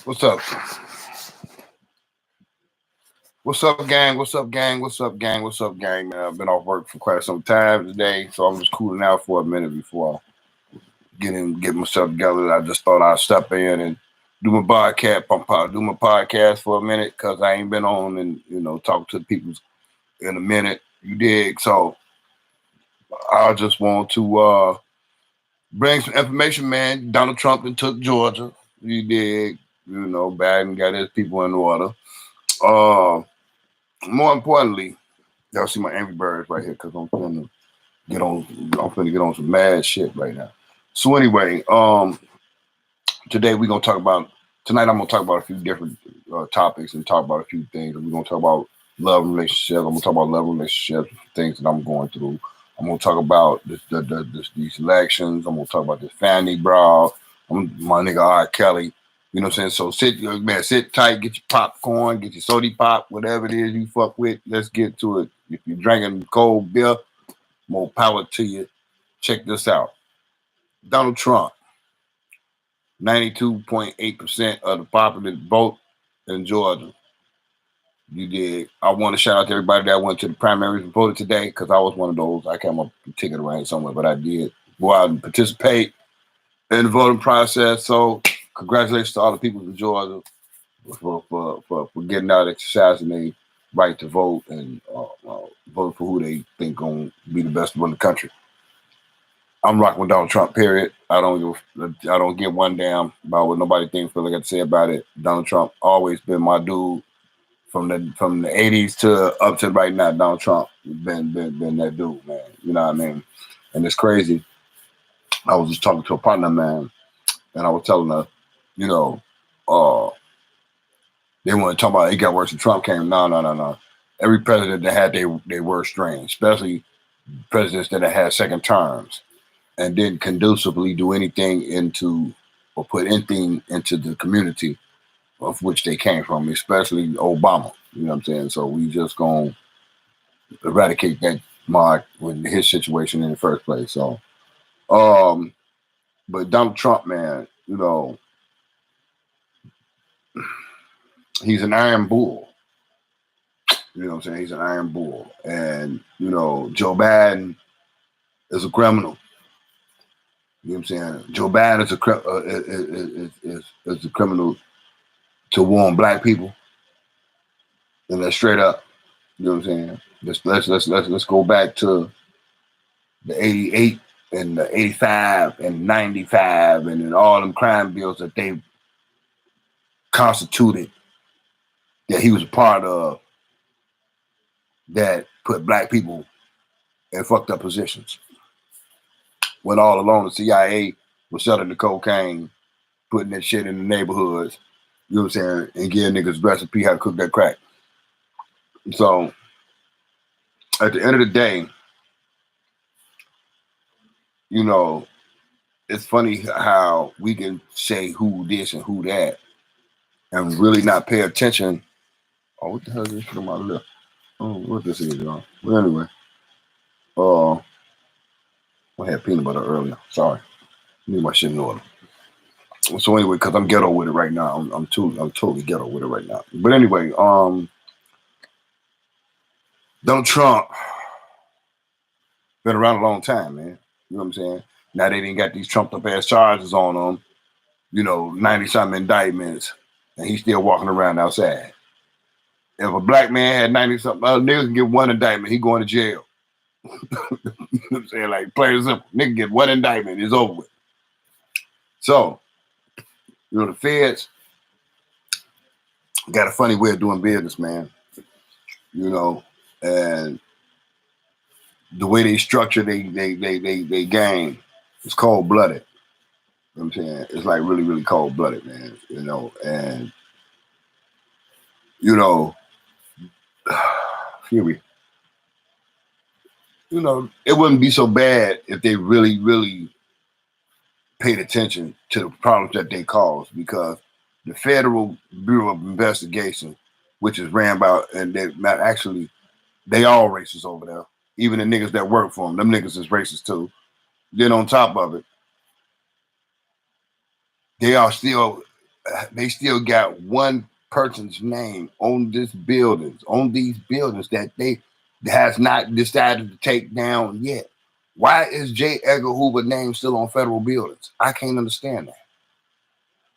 What's up? What's up, gang? What's up, gang? What's up, gang? What's up, gang? Man, I've been off work for quite some time today, so I'm just cooling out for a minute before I get myself together. I just thought I'd step in and do my podcast for a minute because I ain't been on and talk to the people in a minute. You dig? So I just want to bring some information, man. Donald Trump and took Georgia. You dig? Biden got his people in order. Uh, More importantly, y'all see my Angry Birds right here because I'm finna get on. I'm finna get on some mad shit right now. So anyway, today we're gonna talk about. Tonight I'm gonna talk about a few different topics and talk about a few things. We're gonna talk about love and relationships. I'm gonna talk about love and relationships, things that I'm going through. I'm gonna talk about these elections. I'm gonna talk about this family brawl. My nigga R. Kelly. You know what I'm saying? So sit tight, get your popcorn, get your soda pop, whatever it is you fuck with. Let's get to it. If you're drinking cold beer, more power to you. Check this out. Donald Trump, 92.8% of the popular vote in Georgia. You did. I want to shout out to everybody that went to the primaries and voted today because I was one of those. I can't have my ticket around somewhere, but I did go out and participate in the voting process. So congratulations to all the people in Georgia for getting out, exercising their right to vote and vote for who they think gonna be the best one in the country. I'm rocking with Donald Trump. Period. I don't give one damn about what nobody thinks. What I got to say about it. Donald Trump always been my dude from the '80s to up to right now. Donald Trump been that dude, man. You know what I mean? And it's crazy. I was just talking to a partner, man, and I was telling her, you know, they want to talk about it got worse than Trump came. No. Every president that had their worst strain, especially presidents that had second terms and didn't conducively do anything into or put anything into the community of which they came from, especially Obama. You know what I'm saying? So we just gonna eradicate that mark with his situation in the first place. So but Donald Trump, man, he's an iron bull. You know what I'm saying? He's an iron bull. And, Joe Biden is a criminal. You know what I'm saying? Joe Biden is a criminal to war on black people. And that's straight up. You know what I'm saying? Let's go back to the 88 and the 85 and 95 and then all them crime bills that they constituted that he was a part of that put black people in fucked up positions. When all along the CIA was selling the cocaine, putting that shit in the neighborhoods, you know what I'm saying, and giving niggas recipe how to cook that crack. So at the end of the day, it's funny how we can say who this and who that and really not pay attention. Oh, what the hell is this from my left? Oh, what this is, y'all? Well, anyway, I had peanut butter earlier. Sorry, need my shit in order. So anyway, because I'm ghetto with it right now, I'm totally ghetto with it right now. But anyway, Donald Trump been around a long time, man. You know what I'm saying? Now they didn't got these trumped up ass charges on him. 90-something indictments, and he's still walking around outside. If a black man had 90-something, niggas can get one indictment, he going to jail. You know what I'm saying? Like, plain and simple. Nigga get one indictment, it's over with. So, the feds got a funny way of doing business, man. And the way they structure they game is cold blooded. You know what I'm saying? It's like really, really cold blooded, man. And Fury. It wouldn't be so bad if they really, really paid attention to the problems that they cause, because the Federal Bureau of Investigation, which is ran by, and they're not actually, they all racist over there. Even the niggas that work for them niggas is racist too. Then on top of it, they are still they still got one person's name on these buildings that they has not decided to take down yet. Why is J. Edgar Hoover's name still on federal buildings? I can't understand that.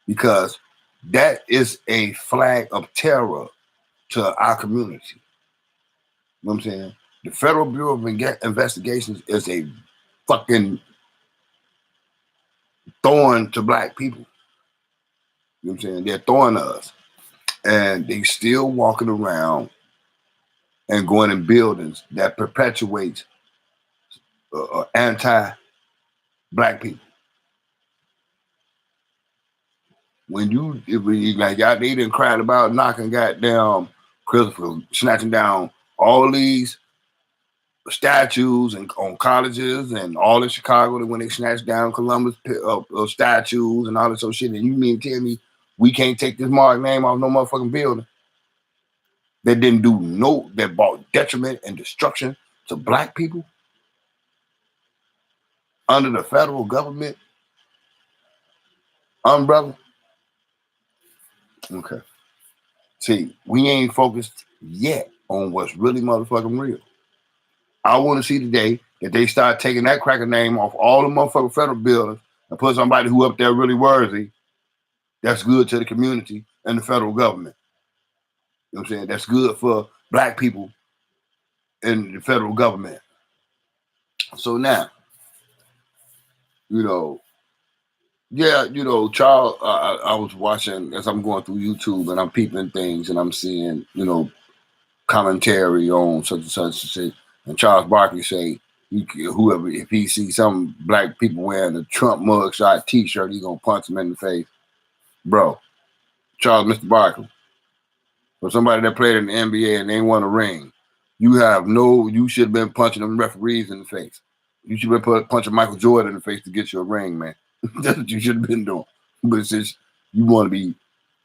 Because that is a flag of terror to our community. You know what I'm saying? The Federal Bureau of Investigations is a fucking thorn to black people. You know what I'm saying? They're thorn to us. And they still walking around and going in buildings that perpetuates anti-black people. When you like y'all, they didn't cry about knocking goddamn Christopher, snatching down all these statues and on colleges and all in Chicago, when they snatched down Columbus statues and all this sort of shit. And you mean tell me we can't take this mark name off no motherfucking building that didn't do that brought detriment and destruction to black people under the federal government umbrella? Okay. See, we ain't focused yet on what's really motherfucking real. I want to see today that they start taking that cracker name off all the motherfucking federal buildings and put somebody who up there really worthy, that's good to the community and the federal government. You know what I'm saying? That's good for black people and the federal government. So now, Charles, I was watching as I'm going through YouTube and I'm peeping things and I'm seeing, commentary on such and such and shit. And Charles Barkley say, whoever, if he sees some black people wearing a Trump mugshot T-shirt, he's gonna punch him in the face. Bro, Charles, Mr. Barkley, for somebody that played in the NBA and they won a ring, you should have been punching them referees in the face. You should have been punching Michael Jordan in the face to get you a ring, man. That's what you should have been doing. But since you want to be,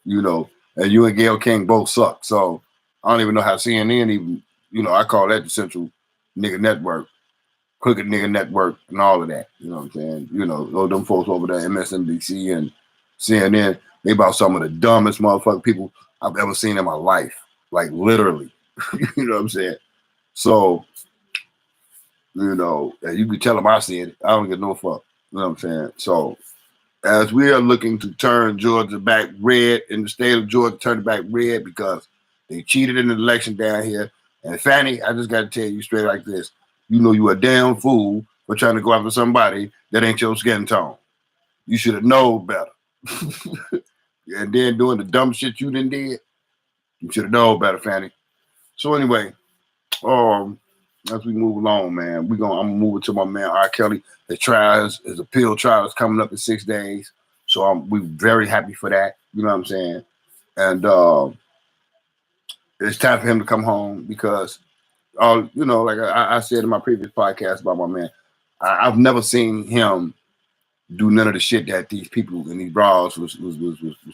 and you and Gayle King both suck. So I don't even know how CNN even, I call that the Central Nigga Network, Crooked Nigga Network, and all of that. You know what I'm saying? Them folks over there, MSNBC and CNN, they about some of the dumbest motherfucking people I've ever seen in my life. Like literally. You know what I'm saying? So, and you can tell them I said it. I don't get no fuck. You know what I'm saying? So, as we are looking to turn Georgia back red, in the state of Georgia, turn it back red because they cheated in the election down here. And Fanny, I just got to tell you straight like this. You a damn fool for trying to go after somebody that ain't your skin tone. You should have known better. And then doing the dumb shit you done did, you should have known better, Fanny. So anyway, as we move along, man, I'm gonna move it to my man R. Kelly. His appeal trial is coming up in 6 days. So we're very happy for that. You know what I'm saying? And it's time for him to come home because like I said in my previous podcast about my man, I've never seen him do none of the shit that these people in these brawls was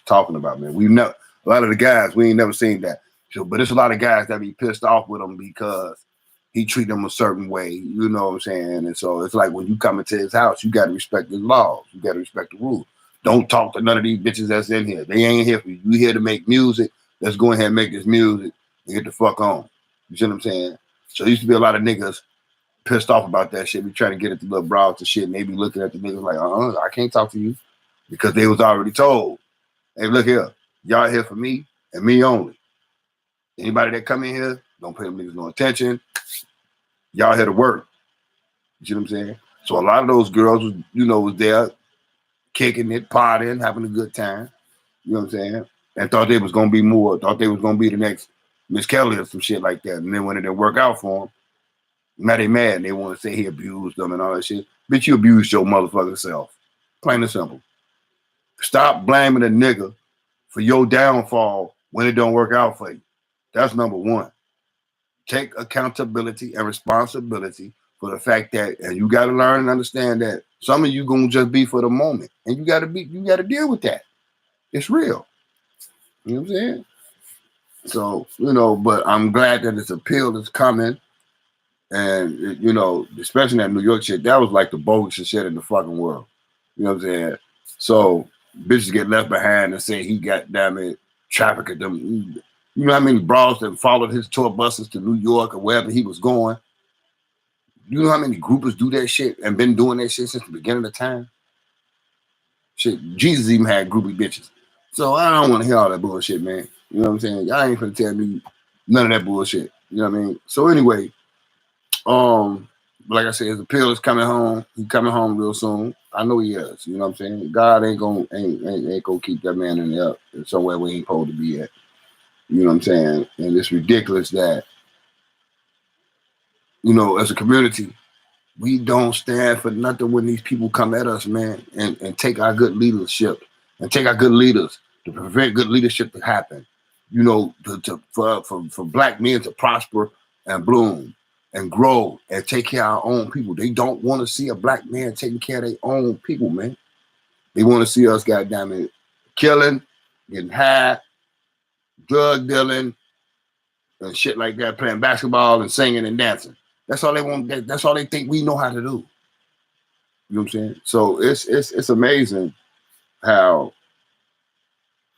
talking about, man. A lot of the guys, we ain't never seen that. So, but there's a lot of guys that be pissed off with him because he treat them a certain way, you know what I'm saying? And so it's like when you come into his house, you got to respect his laws. You got to respect the rules. Don't talk to none of these bitches that's in here. They ain't here for you. You here to make music. Let's go ahead and make this music and get the fuck on. You see what I'm saying? So there used to be a lot of niggas pissed off about that shit. We trying to get at the little brawls and shit, and they be looking at the niggas like, I can't talk to you because they was already told, hey, look here, y'all here for me and me only. Anybody that come in here, don't pay them niggas no attention. Y'all here to work. You see what I'm saying? So a lot of those girls was there kicking it, partying, having a good time. You know what I'm saying? And thought they was gonna be thought they was gonna be the next Miss Kelly or some shit like that. And then when it didn't work out for them, now they mad and they want to say he abused them and all that shit. Bitch, you abused your motherfucking self. Plain and simple. Stop blaming a nigga for your downfall when it don't work out for you. That's number one. Take accountability and responsibility for the fact that, and you got to learn and understand that some of you gonna just be for the moment, and you got to deal with that. It's real. You know what I'm saying? So but I'm glad that this appeal is coming, and especially that New York shit. That was like the bogus shit in the fucking world. You know what I'm saying? So bitches get left behind and say he got damn it trafficked them. You know how many bras that followed his tour buses to New York or wherever he was going? You know how many groupers do that shit and been doing that shit since the beginning of time? Shit, Jesus even had groupie bitches. So I don't want to hear all that bullshit, man. You know what I'm saying? Y'all ain't finna tell me none of that bullshit. You know what I mean? So anyway, like I said, his appeal is coming home. He's coming home real soon. I know he is. You know what I'm saying? God ain't gonna keep that man in there somewhere where he ain't supposed to be at. You know what I'm saying? And it's ridiculous that, you know, as a community, we don't stand for nothing when these people come at us, man, and take our good leadership and take our good leaders to prevent good leadership to happen. You know, for black men to prosper and bloom and grow and take care of our own people. They don't want to see a black man taking care of their own people, man. They want to see us, goddamn it, killing, getting high, drug dealing, and shit like that, playing basketball and singing and dancing. That's all they want. That's all they think we know how to do. You know what I'm saying? So it's amazing how,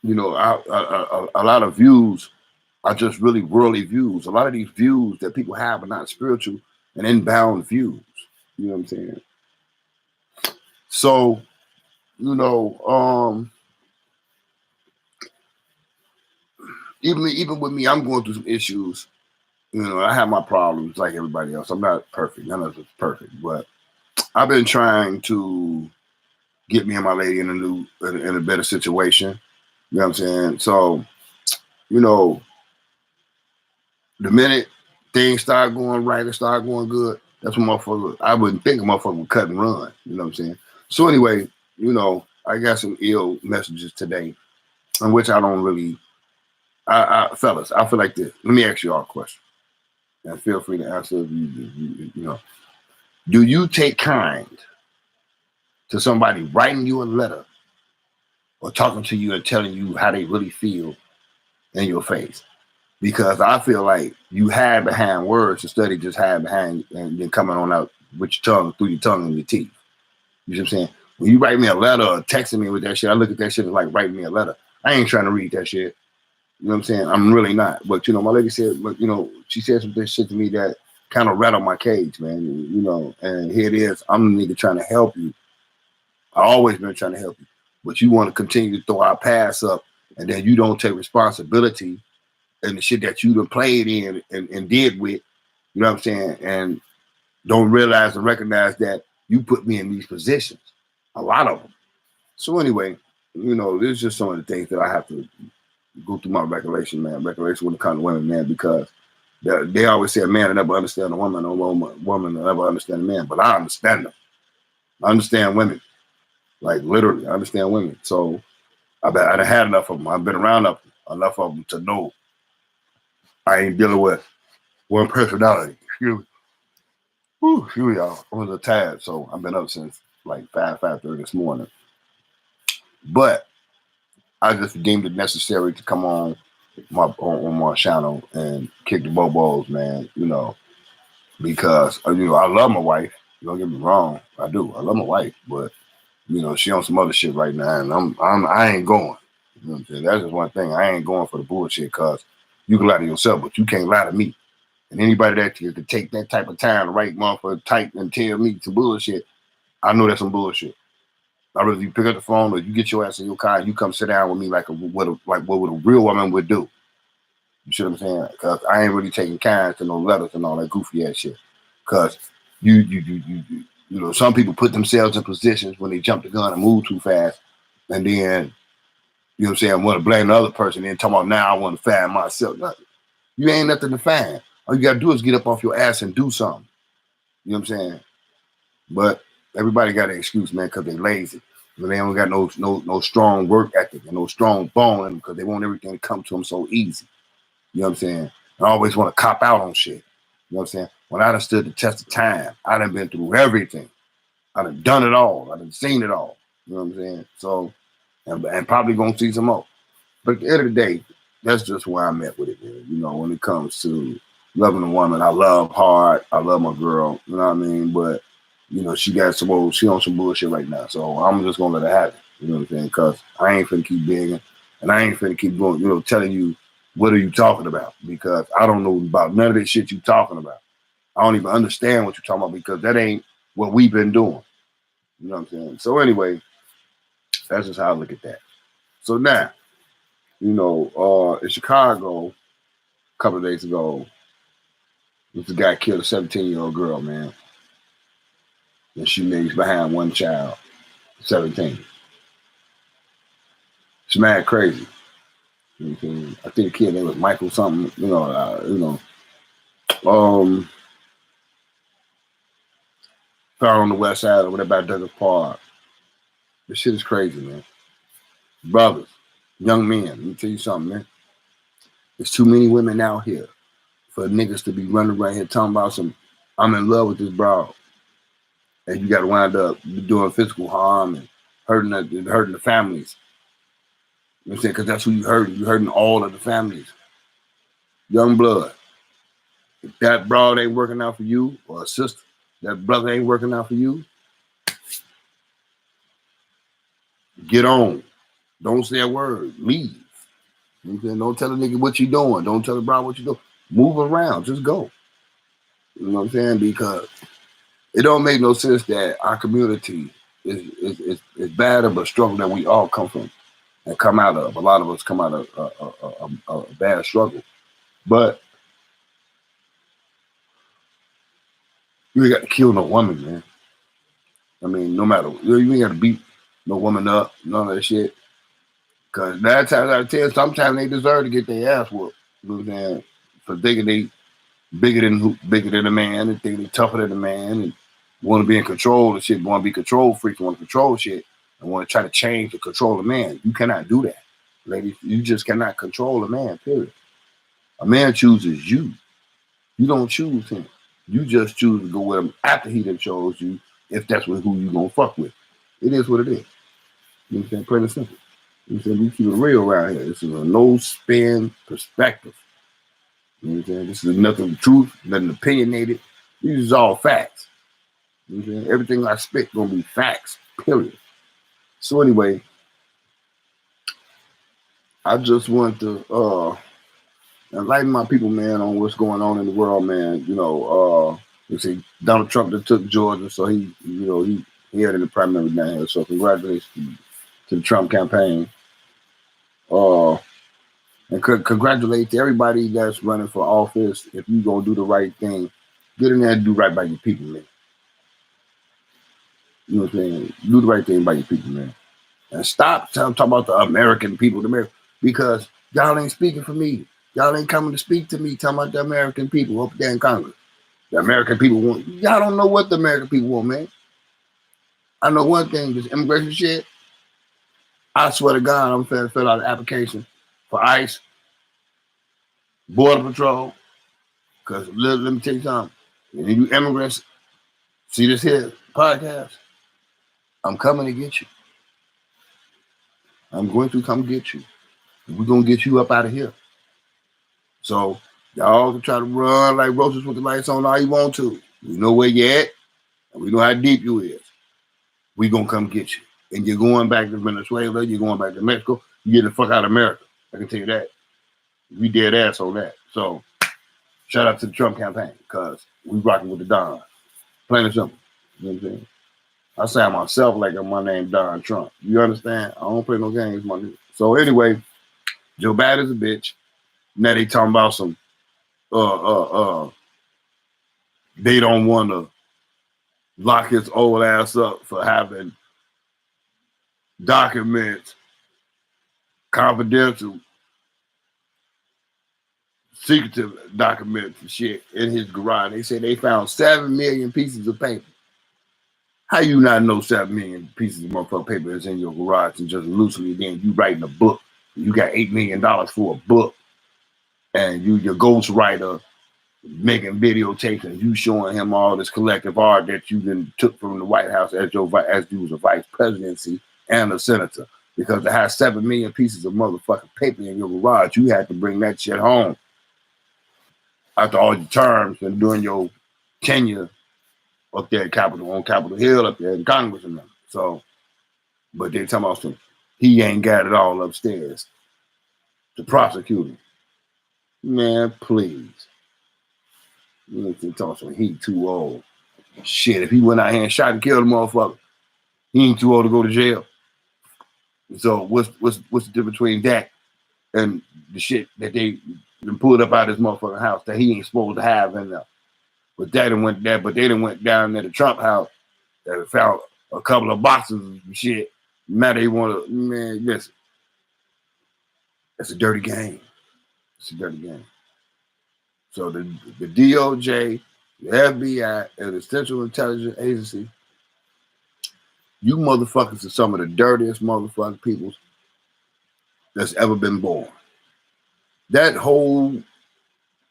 you know, a lot of views are just really worldly views. A lot of these views that people have are not spiritual and inbound views. You know what I'm saying? So, you know, even with me, I'm going through some issues. You know, I have my problems like everybody else. I'm not perfect. None of us is perfect, but I've been trying to get me and my lady in a better situation. You know what I'm saying? So, you know, the minute things start going right and start going good, that's when motherfucker, I wouldn't think a motherfucker would cut and run. You know what I'm saying? So anyway, you know, I got some ill messages today, in which I don't really, fellas, I feel like this. Let me ask you all a question. And feel free to answer if you know. Do you take kind to somebody writing you a letter or talking to you and telling you how they really feel in your face? Because I feel like you hide behind words instead of just hide behind and then coming on out with your tongue, through your tongue and your teeth. You know what I'm saying? When you write me a letter or texting me with that shit, I look at that shit as like writing me a letter. I ain't trying to read that shit. You know what I'm saying? I'm really not. But, you know, my lady said, you know, she said some shit to me that kind of rattled my cage, man. You know, and here it is. I'm the nigga trying to help you. I always been trying to help you. But you want to continue to throw our past up, and then you don't take responsibility and the shit that you done played in and did with, you know what I'm saying? And don't realize and recognize that you put me in these positions. A lot of them. So anyway, you know, there's just some of the things that I have to go through my recollection, man. Recollection when it comes to women, man, because they always say a man will never understand a woman, or a woman will never understand a man. But I understand them. I understand women. Like literally, I understand women. So I done had enough of them. I've been around enough of them to know I ain't dealing with one personality. Excuse me, y'all. I'm a little tired, so I've been up since like 5:30 this morning. But I just deemed it necessary to come on my channel and kick the bobos, man. You know, because you know I love my wife. Don't get me wrong, I do. I love my wife, but you know she on some other shit right now, and I ain't going. You know what I'm saying? That's just one thing. I ain't going for the bullshit, because you can lie to yourself, but you can't lie to me. And anybody that could take that type of time to write motherfucker type and tell me some bullshit, I know that's some bullshit. I'd rather you pick up the phone or you get your ass in your car and you come sit down with me like what a real woman would do. You see what I'm saying? Because I ain't really taking kind to no letters and all that goofy ass shit. Because you know, some people put themselves in positions when they jump the gun and move too fast, and then, you know what I'm saying, want to blame the other person and talking about now I want to find myself. You ain't nothing to find. All you gotta do is get up off your ass and do something. You know what I'm saying? But everybody got an excuse, man, because they lazy. But they don't got no strong work ethic and no strong bone in them, because they want everything to come to them so easy. You know what I'm saying? I always want to cop out on shit. You know what I'm saying? When I done stood the test of time, I done been through everything. I done it all. I done seen it all. You know what I'm saying? So, and probably gonna see some more. But at the end of the day, that's just where I'm at with it, man. You know, when it comes to loving a woman, I love hard. I love my girl. You know what I mean? But, you know, she on some bullshit right now. So I'm just gonna let her have it. You know what I'm saying? Because I ain't finna keep begging, and I ain't finna keep going, telling you what are you talking about, because I don't know about none of this shit you talking about. I don't even understand what you're talking about, because that ain't what we've been doing. You know what I'm saying? So anyway, that's just how I look at that. So now, in Chicago, a couple of days ago, this guy killed a 17-year-old girl, man. And she leaves behind one child, 17. It's mad crazy. I think the kid name was Michael something, found on the west side or whatever, Douglas Park. This shit is crazy, man. Brothers, young men, let me tell you something, man. There's too many women out here for niggas to be running around here talking about I'm in love with this broad. And you got to wind up doing physical harm and hurting the families. You know what I'm saying? Because that's who you hurting. You hurting all of the families. Young blood. If that broad ain't working out for you, or a sister, that brother ain't working out for you, get on. Don't say a word. Leave. You know what I'm saying? Don't tell a nigga what you doing. Don't tell the broad what you doing. Move around. Just go. You know what I'm saying? Because it don't make no sense that our community is bad of a struggle that we all come from and come out of. A lot of us come out of a bad struggle. But you ain't got to kill no woman, man. I mean, no matter, you ain't got to beat no woman up, none of that shit. Because 9 times out of 10, sometimes they deserve to get their ass whooped. You know what I'm saying? For thinking they bigger than a man, and think they tougher than a man, and want to be in control of shit, want to be control freaks, want to control shit, and want to try to change and control a man. You cannot do that, ladies. You just cannot control a man, period. A man chooses you. You don't choose him. You just choose to go with him after he done chose you, if that's who you gonna fuck with. It is what it is. You know what I'm saying? Plain and simple. You know what I'm saying? We keep it real around here. This is a no-spin perspective. You know what I'm saying? This is nothing truth, nothing opinionated. These is all facts. You know what I'm saying? Everything I spit gonna be facts, period. So anyway, I just want to enlighten my people, man, on what's going on in the world, man. You see, Donald Trump that took Georgia, so he had in the primary down here. So congratulations to the Trump campaign. And congratulate to everybody that's running for office. If you gonna do the right thing, get in there and do right by your people, man. You know what I'm saying? Do the right thing by your people, man. And stop talking about the American people, because y'all ain't speaking for me. Y'all ain't coming to speak to me, talking about the American people up there in Congress. The American people want, y'all don't know what the American people want, man. I know one thing, this immigration shit, I swear to God, I'm finna fill out an application for ICE, Border Patrol, because let me tell you something. When you immigrants see this here podcast, I'm coming to get you. I'm going to come get you. We're going to get you up out of here. So y'all can try to run like roaches with the lights on all you want to. We know where you're at, and we know how deep you is. We going to come get you. And you're going back to Venezuela, you're going back to Mexico, you get the fuck out of America. I can tell you that. We dead ass on that. So shout out to the Trump campaign, because we rocking with the Don. Plain and simple. You know what I'm saying? I sound myself like my name Don Trump. You understand? I don't play no games, my nigga. So anyway, Joe Biden's a bitch. Now they talking about some they don't want to lock his old ass up for having documents, confidential, secretive documents and shit in his garage. They say they found 7 million pieces of paper. How you not know 7 million pieces of motherfucking paper is in your garage and just loosely then you writing a book? You got $8 million for a book, and your ghostwriter making videotapes and you showing him all this collective art that you then took from the White House as you was a vice presidency and a senator. Because to have 7 million pieces of motherfucking paper in your garage, you had to bring that shit home after all your terms and during your tenure up there at on Capitol Hill, up there in Congress and them. So But they talking about some, he ain't got it all upstairs to prosecute him. Man, please. You know, they talking some, he too old. Shit, if he went out here and shot and killed a motherfucker, he ain't too old to go to jail. So what's the difference between that and the shit that they pulled up out of his motherfucking house that he ain't supposed to have in there? But they done went down there to Trump house and found a couple of boxes of shit. Now they want to, man, listen. It's a dirty game. It's a dirty game. So the DOJ, the FBI, and the Central Intelligence Agency, you motherfuckers are some of the dirtiest motherfucking people that's ever been born. That whole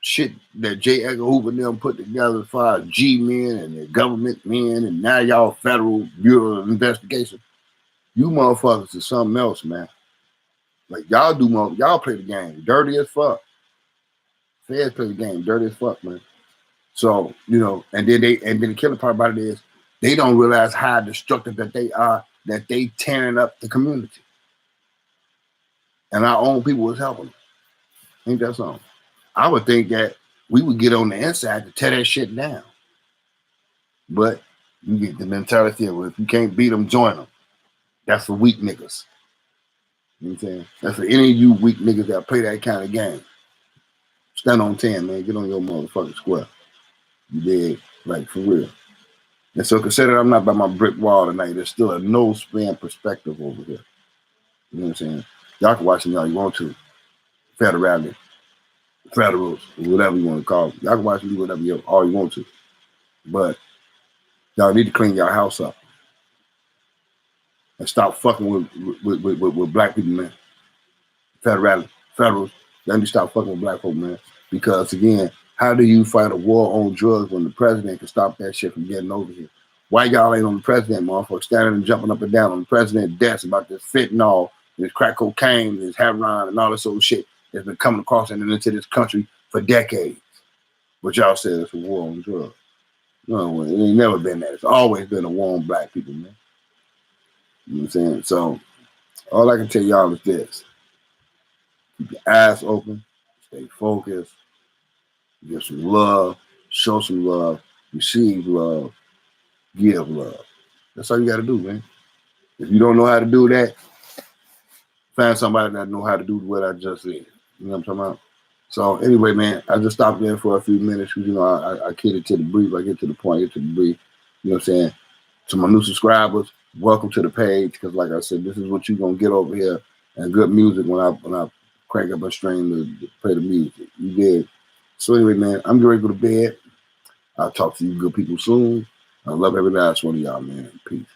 shit that J. Edgar Hoover and them put together as far as G-men and the government men, and now y'all Federal Bureau of Investigation, you motherfuckers are something else, man. Like y'all play the game dirty as fuck. Feds play the game dirty as fuck, man. So, you know, and then the killing part about it is they don't realize how destructive that they are, that they tearing up the community. And our own people is helping them. Ain't that something? I would think that we would get on the inside to tear that shit down. But you get the mentality of, if you can't beat them, join them. That's for weak niggas. You know what I'm saying? That's for any of you weak niggas that play that kind of game. Stand on 10, man. Get on your motherfucking square. You did, like, for real. And so consider I'm not by my brick wall tonight. There's still a no-spam perspective over here. You know what I'm saying? Y'all can watch me all you want to. Federals, whatever you want to call them. Y'all can watch me whatever all you want to. But y'all need to clean your house up. And stop fucking with black people, man. Federals, y'all need to stop fucking with black folk, man. Because, again, how do you fight a war on drugs when the president can stop that shit from getting over here? Why y'all ain't on the president, motherfucker, standing and jumping up and down on the president's desk about this fentanyl, this crack cocaine, this heroin, and all this old shit that's been coming across and into this country for decades? But y'all said it's a war on drugs. No, it ain't never been that. It's always been a war on black people, man. You know what I'm saying? So all I can tell y'all is this. Keep your eyes open, stay focused, give some love, show some love, receive love, give love. That's all you got to do, man. If you don't know how to do that, find somebody that know how to do what I just said. You know what I'm talking about? So anyway, man, I just stopped in for a few minutes because, you know, I cater to the brief. I get to the point, get to the brief. You know what I'm saying? To my new subscribers, welcome to the page, because like I said, this is what you're going to get over here, and good music when I crank up a stream to play the music. You did. So anyway, man, I'm getting ready to go to bed. I'll talk to you good people soon. I love every last one of y'all, man. Peace.